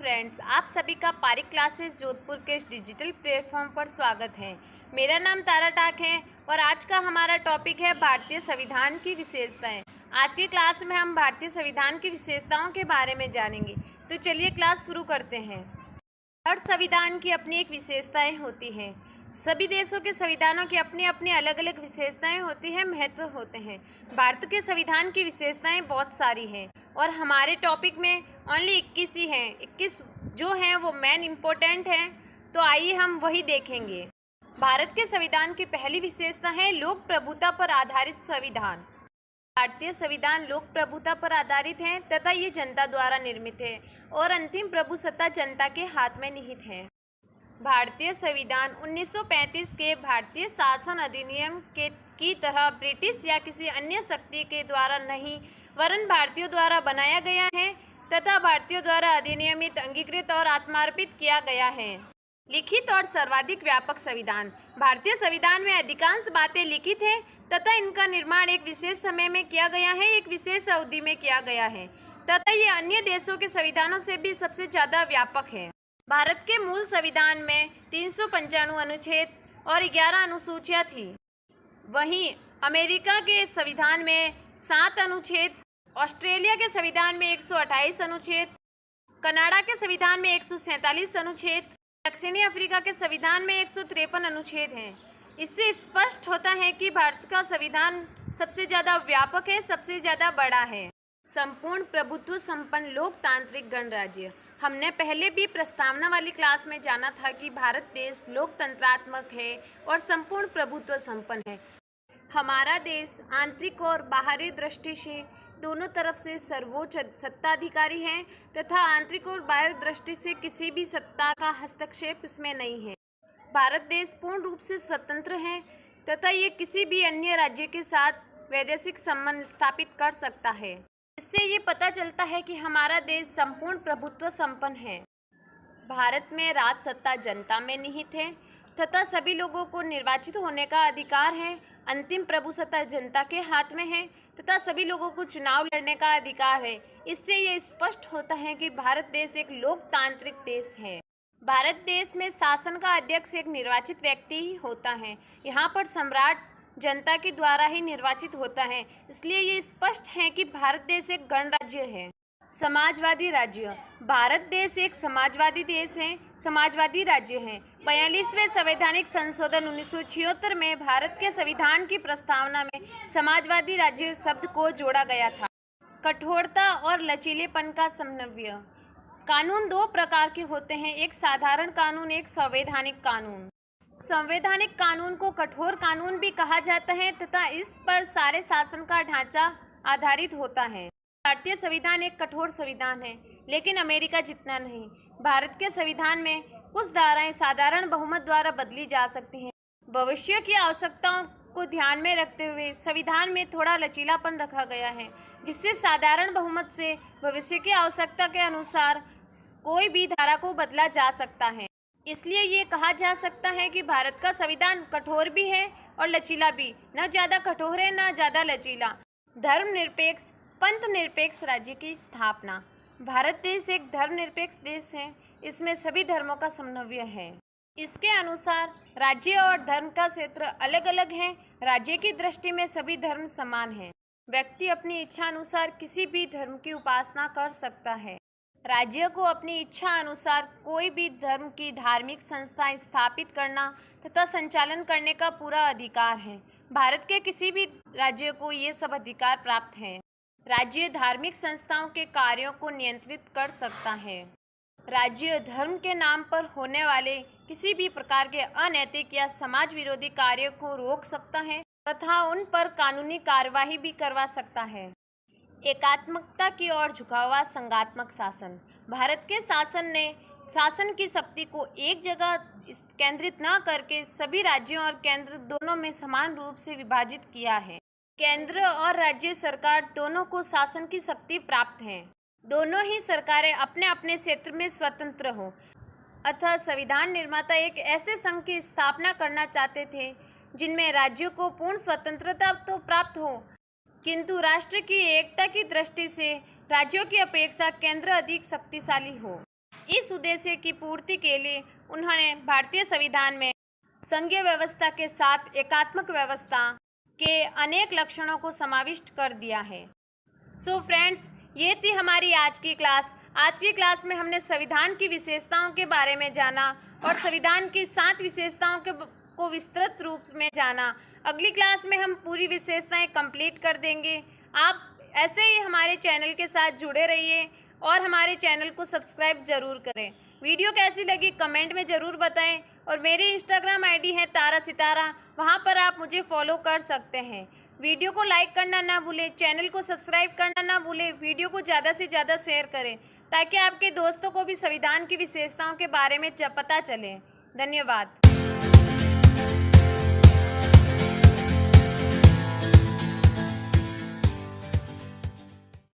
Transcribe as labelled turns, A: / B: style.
A: Friends, आप सभी का पारिक क्लासेस जोधपुर के इस डिजिटल प्लेटफॉर्म पर स्वागत है। मेरा नाम तारा टाक है और आज का हमारा टॉपिक है भारतीय संविधान की विशेषताएं। आज की क्लास में हम भारतीय संविधान की विशेषताओं के बारे में जानेंगे। तो चलिए क्लास शुरू करते हैं। हर संविधान की अपनी एक विशेषताएं होती हैं। सभी देशों के संविधानों की अपनी अपनी अलग अलग विशेषताएं होती हैं, महत्व होते हैं। भारत के संविधान की विशेषताएं बहुत सारी हैं और हमारे टॉपिक में ओनली 21 ही हैं। 21 जो हैं वो मेन इम्पोर्टेंट हैं, तो आइए हम वही देखेंगे। भारत के संविधान की पहली विशेषता है लोक प्रभुता पर आधारित संविधान। भारतीय संविधान लोक प्रभुता पर आधारित है तथा ये जनता द्वारा निर्मित है और अंतिम प्रभुसत्ता जनता के हाथ में निहित है। भारतीय संविधान 1935 के भारतीय शासन अधिनियम की तरह ब्रिटिश या किसी अन्य शक्ति के द्वारा नहीं वरन भारतीयों द्वारा बनाया गया है तथा भारतीयों द्वारा अधिनियमित, अंगीकृत और आत्मार्पित किया गया है। लिखित और सर्वाधिक व्यापक संविधान। भारतीय संविधान में अधिकांश बातें लिखित हैं तथा इनका निर्माण एक विशेष समय में किया गया है, एक विशेष अवधि में किया गया है तथा ये अन्य देशों के संविधानों से भी सबसे ज़्यादा व्यापक है। भारत के मूल संविधान में 395 अनुच्छेद और 11 अनुसूचियाँ थी। वहीं अमेरिका के संविधान में 7 अनुच्छेद, ऑस्ट्रेलिया के संविधान में 128 अनुच्छेद, कनाडा के संविधान में 147 अनुच्छेद, दक्षिणी अफ्रीका के संविधान में 153 अनुच्छेद हैं। इससे स्पष्ट होता है कि भारत का संविधान सबसे ज़्यादा व्यापक है, सबसे ज़्यादा बड़ा है। संपूर्ण प्रभुत्व संपन्न लोकतांत्रिक गणराज्य। हमने पहले भी प्रस्तावना वाली क्लास में जाना था कि भारत देश लोकतंत्रात्मक है और संपूर्ण प्रभुत्व संपन्न है। हमारा देश आंतरिक और बाहरी दृष्टि से दोनों तरफ से सर्वोच्च सत्ताधिकारी है तथा आंतरिक और बाहरी दृष्टि से किसी भी सत्ता का हस्तक्षेप इसमें नहीं है। भारत देश पूर्ण रूप से स्वतंत्र है तथा ये किसी भी अन्य राज्य के साथ वैदेशिक संबंध स्थापित कर सकता है। इससे ये पता चलता है कि हमारा देश संपूर्ण प्रभुत्व संपन्न है। भारत में राज सत्ता जनता में निहित है तथा सभी लोगों को निर्वाचित होने का अधिकार है। अंतिम प्रभुसत्ता जनता के हाथ में है तथा सभी लोगों को चुनाव लड़ने का अधिकार है। इससे ये स्पष्ट होता है कि भारत देश एक लोकतांत्रिक देश है। भारत देश में शासन का अध्यक्ष एक निर्वाचित व्यक्ति ही होता है। यहाँ पर सम्राट जनता के द्वारा ही निर्वाचित होता है। इसलिए ये स्पष्ट है कि भारत देश एक गणराज्य है। समाजवादी राज्य। भारत देश एक समाजवादी देश है, समाजवादी राज्य है। 42वें संवैधानिक संशोधन 1976 में भारत के संविधान की प्रस्तावना में समाजवादी राज्य शब्द को जोड़ा गया था। कठोरता और लचीलेपन का समन्वय। कानून दो प्रकार के होते हैं, एक साधारण कानून, एक संवैधानिक कानून। संवैधानिक कानून को कठोर कानून भी कहा जाता है तथा इस पर सारे शासन का ढांचा आधारित होता है। भारतीय संविधान एक कठोर संविधान है लेकिन अमेरिका जितना नहीं। भारत के संविधान में कुछ धाराएं साधारण बहुमत द्वारा बदली जा सकती हैं। भविष्य की आवश्यकताओं को ध्यान में रखते हुए संविधान में थोड़ा लचीलापन रखा गया है जिससे साधारण बहुमत से भविष्य की आवश्यकता के अनुसार कोई भी धारा को बदला जा सकता है। इसलिए ये कहा जा सकता है कि भारत का संविधान कठोर भी है और लचीला भी, न ज़्यादा कठोर है न ज़्यादा लचीला। धर्मनिरपेक्ष पंथ निरपेक्ष राज्य की स्थापना। भारत देश एक धर्मनिरपेक्ष देश है, इसमें सभी धर्मों का समन्वय है। इसके अनुसार राज्य और धर्म का क्षेत्र अलग अलग है। राज्य की दृष्टि में सभी धर्म समान हैं। व्यक्ति अपनी इच्छा अनुसार किसी भी धर्म की उपासना कर सकता है। राज्य को अपनी इच्छा अनुसार कोई भी धर्म की धार्मिक संस्था स्थापित करना तथा संचालन करने का पूरा अधिकार है। भारत के किसी भी राज्य को ये सब अधिकार प्राप्त है। राज्य धार्मिक संस्थाओं के कार्यों को नियंत्रित कर सकता है। राज्य धर्म के नाम पर होने वाले किसी भी प्रकार के अनैतिक या समाज विरोधी कार्यों को रोक सकता है तथा उन पर कानूनी कार्यवाही भी करवा सकता है। एकात्मकता की ओर झुका हुआ संघात्मक शासन। भारत के शासन ने शासन की शक्ति को एक जगह केंद्रित न करके सभी राज्यों और केंद्र दोनों में समान रूप से विभाजित किया है। केंद्र और राज्य सरकार दोनों को शासन की शक्ति प्राप्त है। दोनों ही सरकारें अपने अपने क्षेत्र में स्वतंत्र हो। अतः संविधान निर्माता एक ऐसे संघ की स्थापना करना चाहते थे जिनमें राज्यों को पूर्ण स्वतंत्रता तो प्राप्त हो किंतु राष्ट्र की एकता की दृष्टि से राज्यों की अपेक्षा केंद्र अधिक शक्तिशाली हो। इस उद्देश्य की पूर्ति के लिए उन्होंने भारतीय संविधान में संघीय व्यवस्था के साथ एकात्मक व्यवस्था के अनेक लक्षणों को समाविष्ट कर दिया है। सो फ्रेंड्स, ये थी हमारी आज की क्लास। आज की क्लास में हमने संविधान की विशेषताओं के बारे में जाना और संविधान की 7 विशेषताओं को विस्तृत रूप में जाना। अगली क्लास में हम पूरी विशेषताएं कंप्लीट कर देंगे। आप ऐसे ही हमारे चैनल के साथ जुड़े रहिए और हमारे चैनल को सब्सक्राइब जरूर करें। वीडियो कैसी लगी कमेंट में ज़रूर बताएं और मेरी इंस्टाग्राम आईडी है तारा सितारा, वहां पर आप मुझे फॉलो कर सकते हैं। वीडियो को लाइक करना ना भूलें, चैनल को सब्सक्राइब करना ना भूलें, वीडियो को ज़्यादा से ज़्यादा शेयर करें ताकि आपके दोस्तों को भी संविधान की विशेषताओं के बारे में पता चले। धन्यवाद।